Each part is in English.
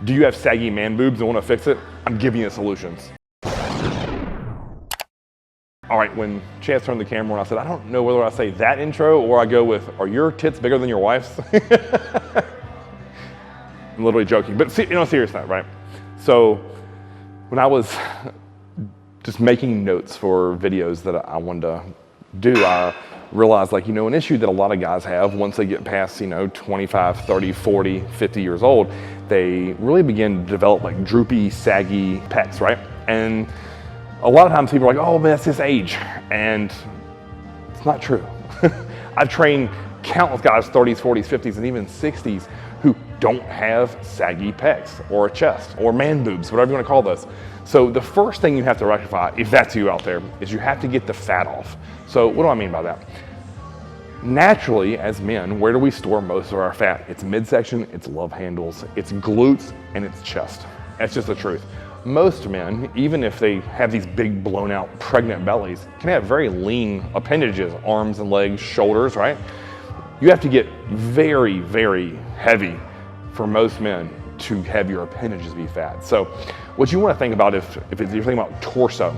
Do you have saggy man boobs and want to fix it? I'm giving you solutions. All right, when Chance turned the camera on, I said, I don't know whether I say that intro or I go with, are your tits bigger than your wife's? I'm literally joking, but serious note, right? So when I was just making notes for videos that I wanted to do, I realized an issue that a lot of guys have once they get past, 25, 30, 40, 50 years old, they really begin to develop like droopy, saggy pecs, right? And a lot of times people are like, oh man, that's his age. And it's not true. I've trained countless guys, 30s, 40s, 50s, and even 60s, who don't have saggy pecs or a chest or man boobs, whatever you want to call those. So the first thing you have to rectify, if that's you out there, is you have to get the fat off. So what do I mean by that? Naturally, as men, where do we store most of our fat? It's midsection, it's love handles, it's glutes, and it's chest. That's just the truth. Most men, even if they have these big blown out pregnant bellies, can have very lean appendages, arms and legs, shoulders, right? You have to get very, very heavy for most men to have your appendages be fat. So what you want to think about if you're thinking about torso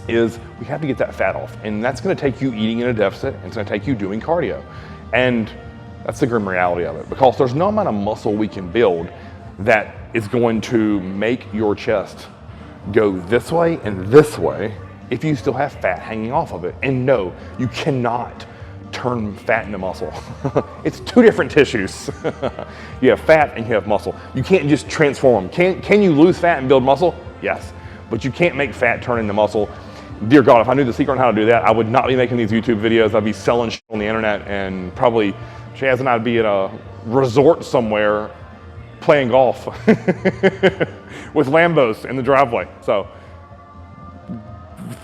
is we have to get that fat off. And that's going to take you eating in a deficit, and it's going to take you doing cardio. And that's the grim reality of it, because there's no amount of muscle we can build that is going to make your chest go this way and this way if you still have fat hanging off of it. And no, you cannot turn fat into muscle. It's two different tissues. You have fat and you have muscle. You can't just transform them. Can you lose fat and build muscle? Yes, but you can't make fat turn into muscle. Dear God, if I knew the secret on how to do that, I would not be making these YouTube videos. I'd be selling shit on the internet, and probably Chaz and I'd be at a resort somewhere playing golf with Lambos in the driveway. So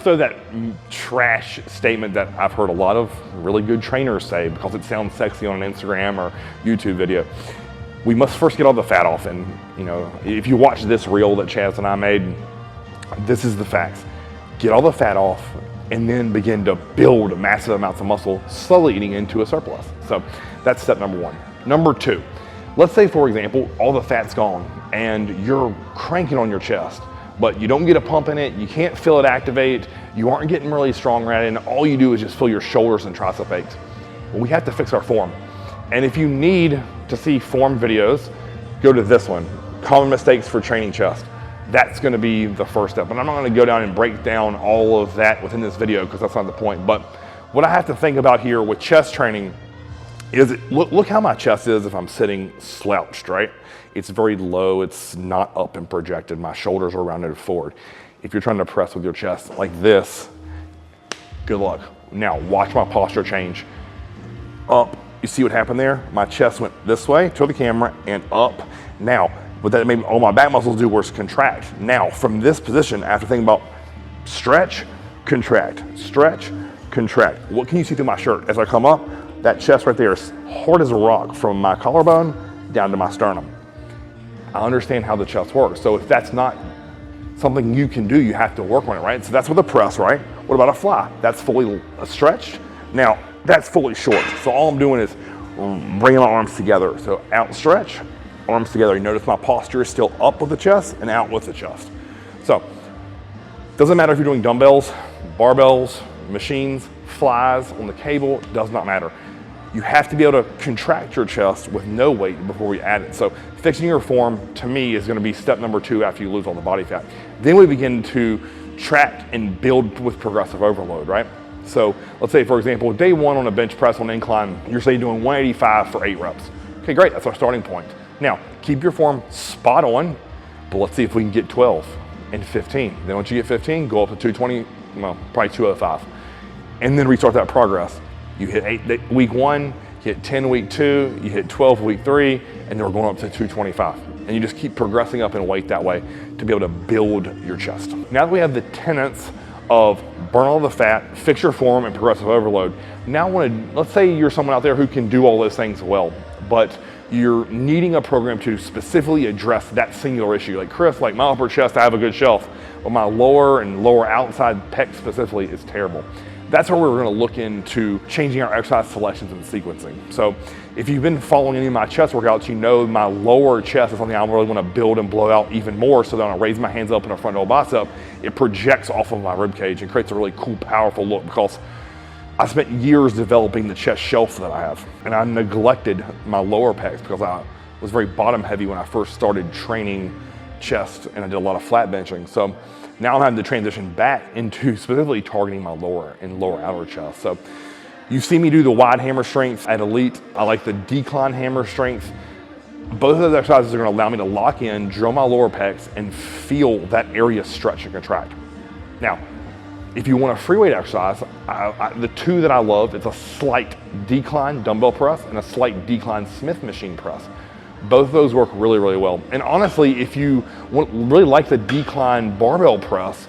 that trash statement that I've heard a lot of really good trainers say because it sounds sexy on an Instagram or YouTube video. We must first get all the fat off. And if you watch this reel that Chaz and I made, this is the facts. Get all the fat off and then begin to build massive amounts of muscle, slowly eating into a surplus. So that's step number one. Number two, let's say, for example, all the fat's gone and you're cranking on your chest, but you don't get a pump in it, you can't feel it activate, you aren't getting really strong at it, and all you do is just feel your shoulders and tricep aches. Well, we have to fix our form. And if you need to see form videos, go to this one, Common Mistakes for Training Chest. That's gonna be the first step. And I'm not gonna go down and break down all of that within this video because that's not the point. But what I have to think about here with chest training is, look how my chest is if I'm sitting slouched, right? It's very low, it's not up and projected. My shoulders are rounded forward. If you're trying to press with your chest like this, good luck. Now watch my posture change. Up, you see what happened there? My chest went this way to the camera and up. Now, what that made all my back muscles do was contract. Now, from this position, after thinking about stretch, contract, stretch, contract. What can you see through my shirt? As I come up, that chest right there is hard as a rock from my collarbone down to my sternum. I understand how the chest works. So if that's not something you can do, you have to work on it, right? So that's with a press, right? What about a fly? That's fully stretched. Now, that's fully short. So all I'm doing is bringing my arms together. So out stretch, arms together. You notice my posture is still up with the chest and out with the chest. So doesn't matter if you're doing dumbbells, barbells, machines, flies on the cable, does not matter. You have to be able to contract your chest with no weight before we add it. So fixing your form, to me, is gonna be step number two after you lose all the body fat. Then we begin to track and build with progressive overload, right? So let's say, for example, day one on a bench press on incline, you're say doing 185 for 8 reps. Okay, great, that's our starting point. Now, keep your form spot on, but let's see if we can get 12 and 15. Then once you get 15, go up to 220, well, probably 205. And then restart that progress. You hit 8 week 1, you hit 10 week 2, you hit 12 week 3, and then we're going up to 225. And you just keep progressing up in weight that way to be able to build your chest. Now that we have the tenets of burn all the fat, fix your form, and progressive overload, now let's say you're someone out there who can do all those things well, but you're needing a program to specifically address that singular issue. Like Chris, like my upper chest, I have a good shelf, but my lower and lower outside pec specifically is terrible. that's where we're gonna look into changing our exercise selections and sequencing. So if you've been following any of my chest workouts, you know my lower chest is something I really wanna build and blow out even more, so that when I raise my hands up in a front double bicep, it projects off of my rib cage and creates a really cool, powerful look, because I spent years developing the chest shelf that I have, and I neglected my lower pecs because I was very bottom heavy when I first started training chest, and I did a lot of flat benching. So now I'm having to transition back into specifically targeting my lower and lower outer chest. So you see me do the wide hammer strength at Elite. I like the decline hammer strength. Both of those exercises are gonna allow me to lock in, drill my lower pecs, and feel that area stretch and contract. Now, if you want a free weight exercise, the two that I love, it's a slight decline dumbbell press and a slight decline Smith machine press. Both of those work really, really well. And honestly, if you really like the decline barbell press,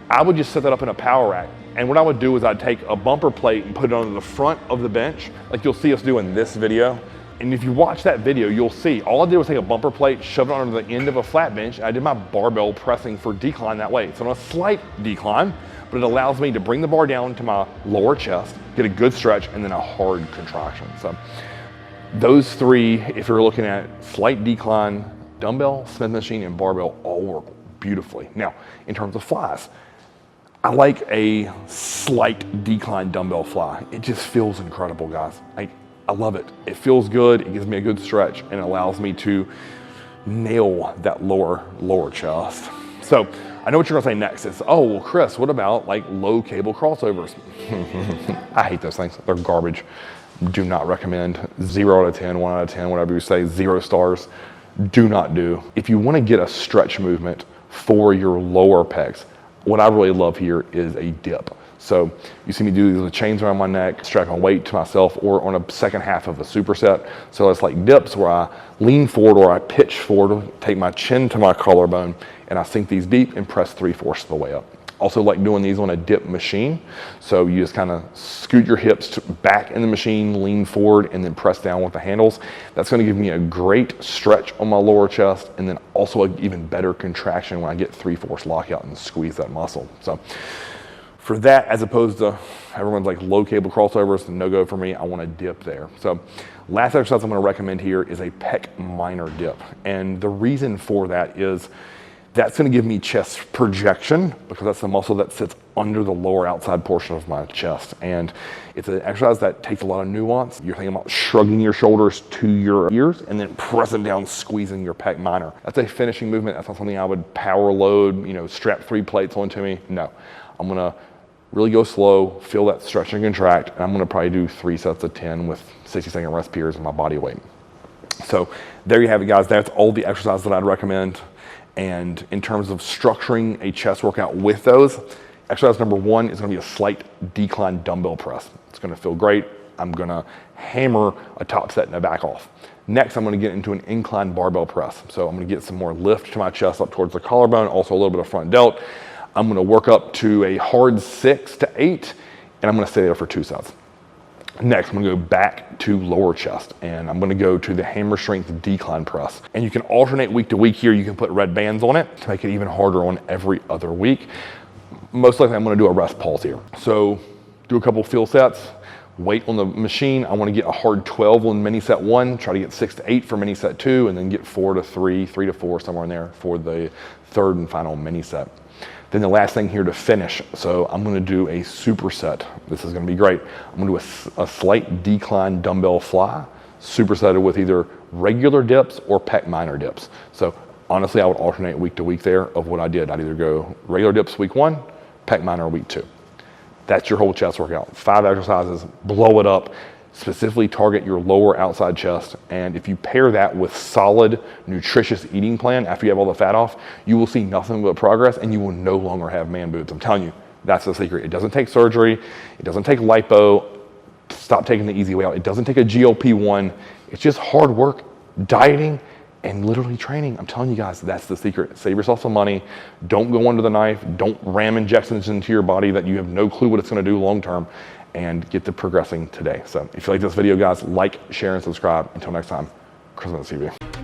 I would just set that up in a power rack. And what I would do is I'd take a bumper plate and put it on the front of the bench, like you'll see us do in this video. And if you watch that video, you'll see all I did was take a bumper plate, shove it under the end of a flat bench, and I did my barbell pressing for decline that way. It's on a slight decline, but it allows me to bring the bar down to my lower chest, get a good stretch, and then a hard contraction. So those three, if you're looking at slight decline, dumbbell, Smith machine, and barbell, all work beautifully. Now, in terms of flies, I like a slight decline dumbbell fly. It just feels incredible, guys. I love it. It feels good, it gives me a good stretch, and it allows me to nail that lower chest. So I know what you're gonna say next is, oh, well, Chris, what about like low cable crossovers? I hate those things, they're garbage. Do not recommend. 0 out of 10, 1 out of 10, whatever you say, 0 stars. Do not do. If you wanna get a stretch movement for your lower pecs, what I really love here is a dip. So you see me do these with chains around my neck, strapping weight to myself, or on a second half of a superset. So it's like dips where I lean forward or I pitch forward, take my chin to my collarbone, and I sink these deep and press 3/4 of the way up. Also like doing these on a dip machine. So you just kind of scoot your hips back in the machine, lean forward, and then press down with the handles. That's gonna give me a great stretch on my lower chest, and then also an even better contraction when I get 3/4 lockout and squeeze that muscle. So for that, as opposed to everyone's like low cable crossovers, no go for me, I want to dip there. So last exercise I'm going to recommend here is a pec minor dip. And the reason for that is that's going to give me chest projection, because that's the muscle that sits under the lower outside portion of my chest. And it's an exercise that takes a lot of nuance. You're thinking about shrugging your shoulders to your ears and then pressing down, squeezing your pec minor. That's a finishing movement. That's not something I would power load, strap 3 plates onto me. No, I'm going to really go slow, feel that stretch and contract, and I'm gonna probably do 3 sets of 10 with 60-second rest periods of my body weight. So there you have it, guys. That's all the exercises that I'd recommend. And in terms of structuring a chest workout with those, exercise number 1 is gonna be a slight decline dumbbell press. It's gonna feel great. I'm gonna hammer a top set and a back off. Next, I'm gonna get into an incline barbell press. So I'm gonna get some more lift to my chest up towards the collarbone, also a little bit of front delt. I'm gonna work up to a hard 6 to 8, and I'm gonna stay there for 2 sets. Next, I'm gonna go back to lower chest, and I'm gonna go to the hammer strength decline press. And you can alternate week to week here. You can put red bands on it to make it even harder on every other week. Most likely, I'm gonna do a rest pause here. So do a couple field sets, wait on the machine. I wanna get a hard 12 on mini set 1, try to get 6 to 8 for mini set 2, and then get 4 to 3, 3 to 4, somewhere in there for the third and final mini set. Then the last thing here to finish, so I'm gonna do a superset. This is gonna be great. I'm gonna do a slight decline dumbbell fly, supersetted with either regular dips or pec minor dips. So honestly, I would alternate week to week there of what I did. I'd either go regular dips week 1, pec minor week 2. That's your whole chest workout. 5 exercises, blow it up. Specifically target your lower outside chest, and if you pair that with solid, nutritious eating plan after you have all the fat off, you will see nothing but progress, and you will no longer have man boobs. I'm telling you, that's the secret. It doesn't take surgery, it doesn't take lipo. Stop taking the easy way out. It doesn't take a GLP-1. It's just hard work, dieting, and literally training. I'm telling you guys, that's the secret. Save yourself some money. Don't go under the knife. Don't ram injections into your body that you have no clue what it's going to do long term, and get to progressing today. So if you like this video, guys, like, share, and subscribe. Until next time, Chris on the CV.